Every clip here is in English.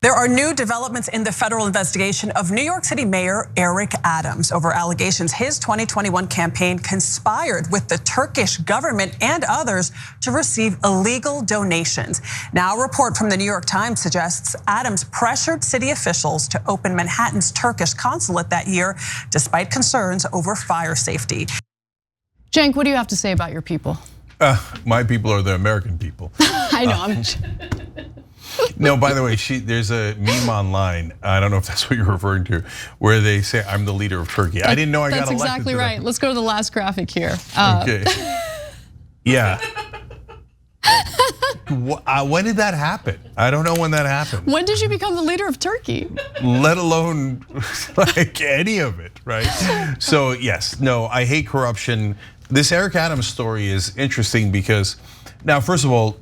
There are new developments in the federal investigation of New York City Mayor Eric Adams over allegations his 2021 campaign conspired with the Turkish government and others to receive illegal donations. Now, a report from the New York Times suggests Adams pressured city officials to open Manhattan's Turkish Consulate that year, despite concerns over fire safety. Cenk, what do you have to say about your people? My people are the American people. I know. No, by the way, there's a meme online. I don't know if that's what you're referring to, where they say I'm the leader of Turkey. I didn't know I got elected. That's exactly right. Let's go to the last graphic here. Okay. Yeah. When did that happen? I don't know when that happened. When did you become the leader of Turkey? Let alone like any of it, right? So yes, no, I hate corruption. This Eric Adams story is interesting because now, first of all,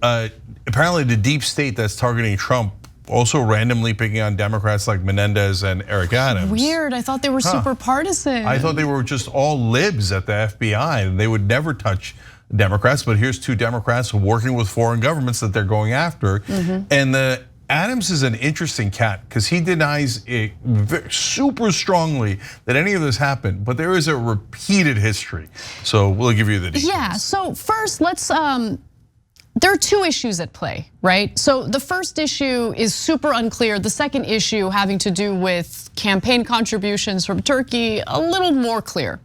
apparently the deep state that's targeting Trump also randomly picking on Democrats like Menendez and Eric Adams. Weird, I thought they were super partisan. I thought they were just all libs at the FBI and they would never touch Democrats, but here's two Democrats working with foreign governments that they're going after. And the Adams is an interesting cat because he denies it super strongly that any of this happened, but there is a repeated history. So we'll give you the details. Yeah, so first let's, there are two issues at play, right? So the first issue is super unclear. The second issue having to do with campaign contributions from Turkey, a little more clear.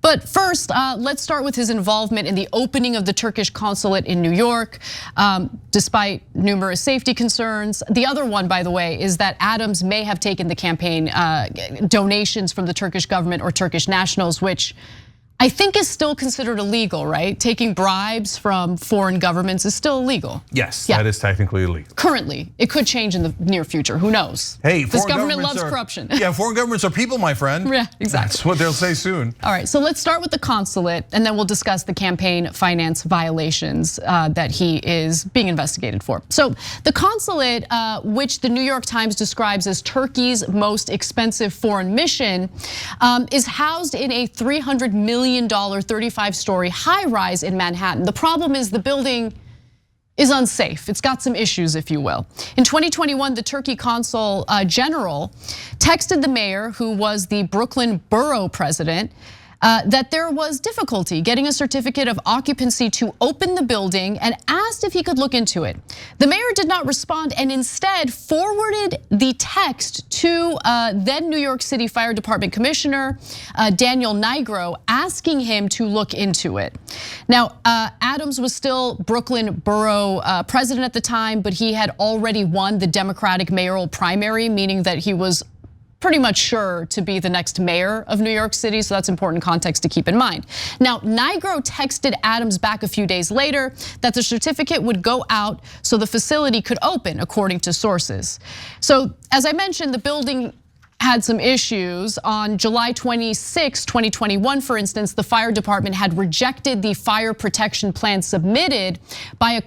But first, let's start with his involvement in the opening of the Turkish consulate in New York, despite numerous safety concerns. The other one, by the way, is that Adams may have taken the campaign donations from the Turkish government or Turkish nationals, which I think is still considered illegal, right? Taking bribes from foreign governments is still illegal. Yes, that is technically illegal. Currently, it could change in the near future, who knows? Hey, this government loves corruption. Yeah, foreign governments are people, my friend. Yeah, exactly. That's what they'll say soon. All right, so let's start with the consulate and then we'll discuss the campaign finance violations that he is being investigated for. So the consulate, which the New York Times describes as Turkey's most expensive foreign mission, is housed in a $300 million 35-story high-rise in Manhattan. The problem is the building is unsafe. It's got some issues, if you will. In 2021, the Turkey consul general texted the mayor, who was the Brooklyn borough president, that there was difficulty getting a certificate of occupancy to open the building and asked if he could look into it. The mayor did not respond and instead forwarded the text to then New York City Fire Department Commissioner Daniel Nigro, asking him to look into it. Now, Adams was still Brooklyn borough president at the time, but he had already won the Democratic mayoral primary, meaning that he was pretty much sure to be the next mayor of New York City, so that's important context to keep in mind. Now, Nigro texted Adams back a few days later that the certificate would go out so the facility could open, according to sources. So, as I mentioned, the building had some issues. On July 26, 2021, for instance, the fire department had rejected the fire protection plan submitted by a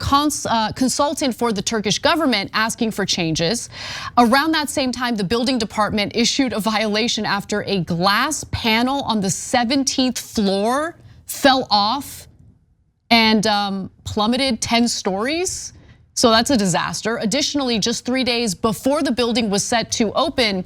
consultant for the Turkish government asking for changes. Around that same time, the building department issued a violation after a glass panel on the 17th floor fell off and plummeted 10 stories. So that's a disaster. Additionally, just 3 days before the building was set to open,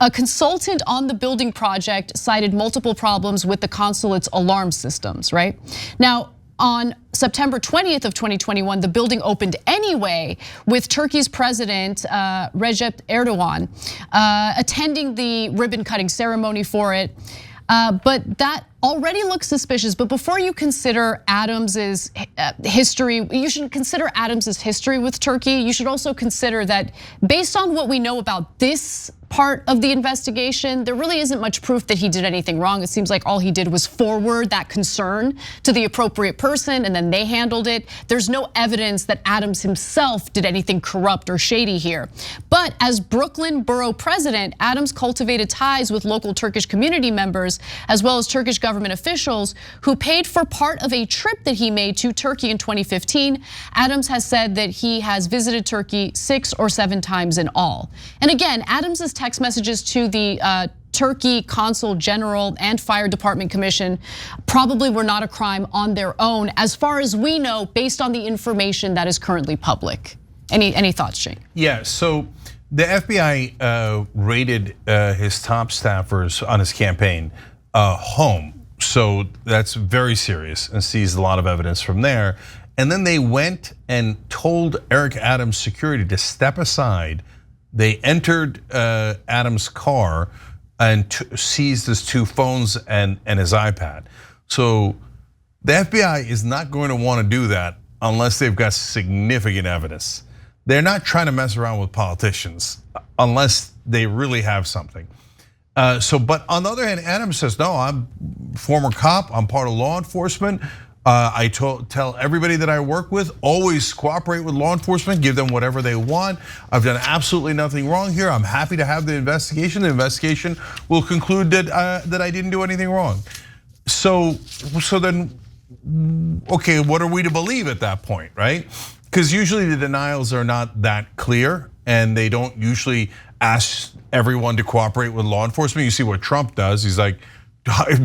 a consultant on the building project cited multiple problems with the consulate's alarm systems, right? Now, on September 20th of 2021, the building opened anyway, with Turkey's president, Recep Erdogan, attending the ribbon cutting ceremony for it. But that already looks suspicious. But before you consider Adams's history, you should consider Adams's history with Turkey. You should also consider that based on what we know about this part of the investigation, there really isn't much proof that he did anything wrong. It seems like all he did was forward that concern to the appropriate person and then they handled it. There's no evidence that Adams himself did anything corrupt or shady here. But as Brooklyn borough president, Adams cultivated ties with local Turkish community members as well as Turkish government officials who paid for part of a trip that he made to Turkey in 2015. Adams has said that he has visited Turkey 6 or 7 times in all. And again, Adams's text messages to the Turkey Consul General and Fire Department Commission probably were not a crime on their own, as far as we know, based on the information that is currently public. Any thoughts, Cenk? Yeah, so the FBI raided his top staffers on his campaign home. So that's very serious and seized a lot of evidence from there. And then they went and told Eric Adams' security to step aside. They entered Adams' car and seized his 2 phones and his iPad. So the FBI is not going to want to do that unless they've got significant evidence. They're not trying to mess around with politicians unless they really have something. But on the other hand, Adams says, no, I'm a former cop, I'm part of law enforcement. I tell everybody that I work with, always cooperate with law enforcement, give them whatever they want. I've done absolutely nothing wrong here. I'm happy to have the investigation. The investigation will conclude that I didn't do anything wrong. So then, okay, what are we to believe at that point, right? Because usually the denials are not that clear and they don't usually ask everyone to cooperate with law enforcement. You see what Trump does. He's like,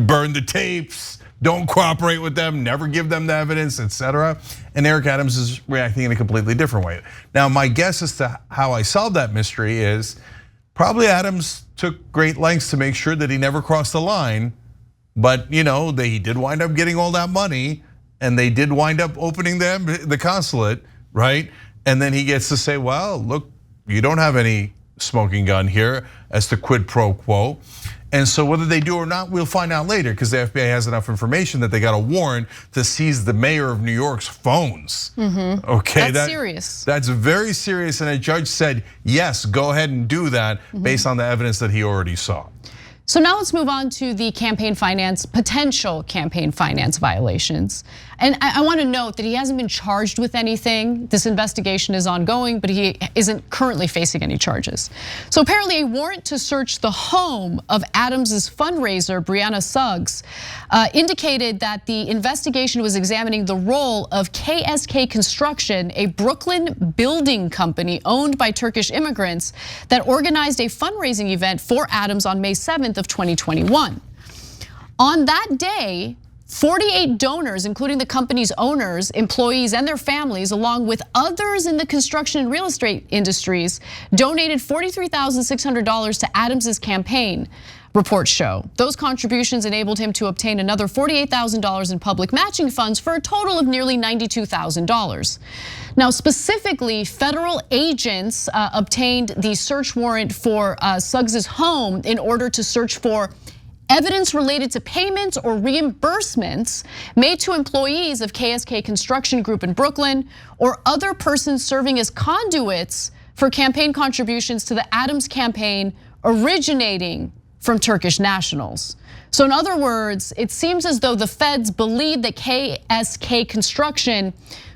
burn the tapes, don't cooperate with them, never give them the evidence, etc. And Eric Adams is reacting in a completely different way. Now, my guess as to how I solved that mystery is probably Adams took great lengths to make sure that he never crossed the line. But he did wind up getting all that money, and they did wind up opening the consulate, right? And then he gets to say, well, look, you don't have any smoking gun here as the quid pro quo. And so whether they do or not, we'll find out later, because the FBI has enough information that they got a warrant to seize the mayor of New York's phones. Okay, that's serious. That's very serious, and a judge said, yes, go ahead and do that based on the evidence that he already saw. So now let's move on to the potential campaign finance violations. And I want to note that he hasn't been charged with anything. This investigation is ongoing, but he isn't currently facing any charges. So apparently a warrant to search the home of Adams's fundraiser, Brianna Suggs, indicated that the investigation was examining the role of KSK Construction, a Brooklyn building company owned by Turkish immigrants that organized a fundraising event for Adams on May 7th of 2021. On that day, 48 donors, including the company's owners, employees, and their families, along with others in the construction and real estate industries, donated $43,600 to Adams's campaign, reports show. Those contributions enabled him to obtain another $48,000 in public matching funds for a total of nearly $92,000. Now, specifically, federal agents obtained the search warrant for Suggs's home in order to search for evidence related to payments or reimbursements made to employees of KSK Construction Group in Brooklyn or other persons serving as conduits for campaign contributions to the Adams campaign originating from Turkish nationals. So in other words, it seems as though the feds believe that KSK Construction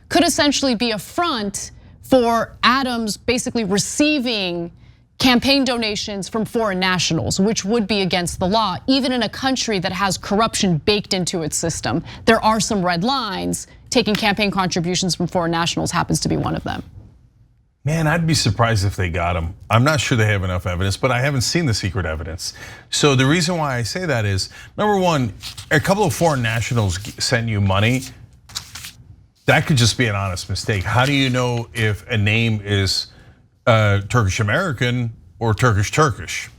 could essentially be a front for Adams basically receiving campaign donations from foreign nationals, which would be against the law, even in a country that has corruption baked into its system. There are some red lines. Taking campaign contributions from foreign nationals happens to be one of them. Man, I'd be surprised if they got him. I'm not sure they have enough evidence, but I haven't seen the secret evidence. So the reason why I say that is, number one, a couple of foreign nationals send you money. That could just be an honest mistake. How do you know if a name is Turkish American or Turkish?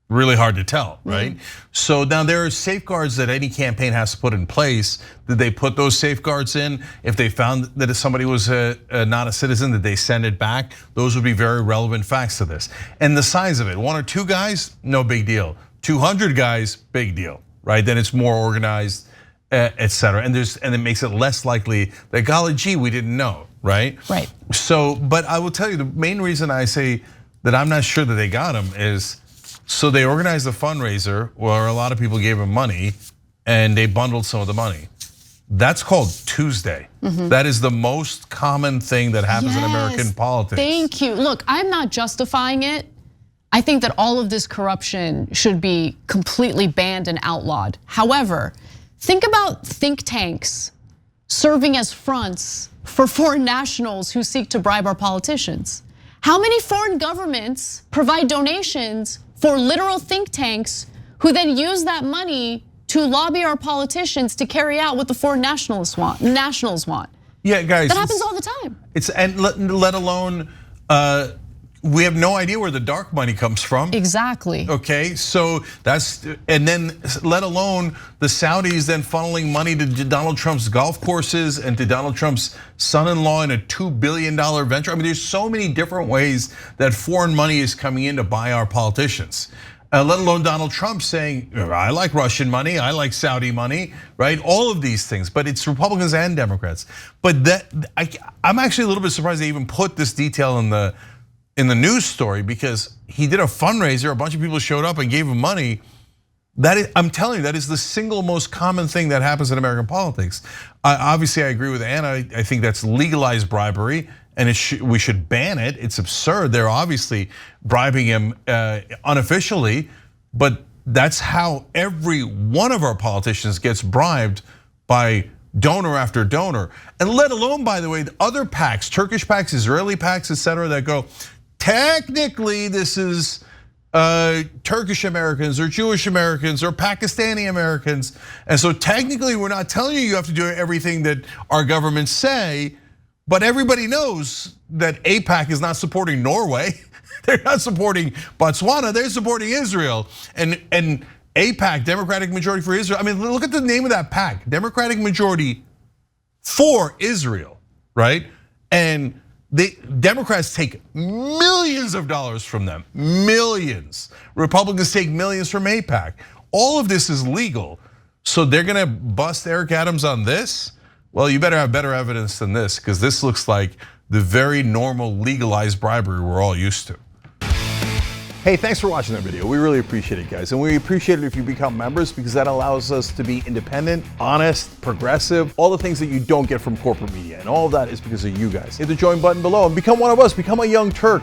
Really hard to tell, right? So now there are safeguards that any campaign has to put in place. Did they put those safeguards in? If they found that if somebody was not a citizen, that they send it back? Those would be very relevant facts to this. And the size of it, 1 or 2 guys, no big deal. 200 guys, big deal, right? Then it's more organized, etc. And it makes it less likely that, golly gee, we didn't know, right? Right. So, but I will tell you, the main reason I say that I'm not sure that they got him is, so they organized a fundraiser where a lot of people gave him money and they bundled some of the money. That's called Tuesday. That is the most common thing that happens in American politics. Thank you. Look, I'm not justifying it. I think that all of this corruption should be completely banned and outlawed. However, think about think tanks serving as fronts for foreign nationals who seek to bribe our politicians. How many foreign governments provide donations for literal think tanks who then use that money to lobby our politicians to carry out what the foreign nationals want? Yeah, guys, that happens all the time. And let alone we have no idea where the dark money comes from. Exactly. Okay, so and then let alone the Saudis then funneling money to Donald Trump's golf courses and to Donald Trump's son-in-law in a $2 billion venture. I mean, there's so many different ways that foreign money is coming in to buy our politicians. Let alone Donald Trump saying, I like Russian money, I like Saudi money, right? All of these things, but it's Republicans and Democrats. But I'm actually a little bit surprised they even put this detail in the news story, because he did a fundraiser, a bunch of people showed up and gave him money. I'm telling you, that is the single most common thing that happens in American politics. Obviously, I agree with Anna. I think that's legalized bribery, and we should ban it. It's absurd. They're obviously bribing him unofficially, but that's how every one of our politicians gets bribed, by donor after donor. And let alone, by the way, the other PACs, Turkish PACs, Israeli PACs, etc., that go, technically this is Turkish Americans or Jewish Americans or Pakistani Americans. And so technically we're not telling you have to do everything that our governments say, but everybody knows that AIPAC is not supporting Norway. They're not supporting Botswana, they're supporting Israel. And AIPAC, Democratic Majority for Israel. I mean, look at the name of that PAC, Democratic Majority for Israel, right? And the Democrats take millions of dollars from them, millions. Republicans take millions from AIPAC. All of this is legal. So they're gonna bust Eric Adams on this? Well, you better have better evidence than this, because this looks like the very normal legalized bribery we're all used to. Hey, thanks for watching that video. We really appreciate it, guys. And we appreciate it if you become members, because that allows us to be independent, honest, progressive, all the things that you don't get from corporate media. And all of that is because of you guys. Hit the join button below and become one of us, become a Young Turk.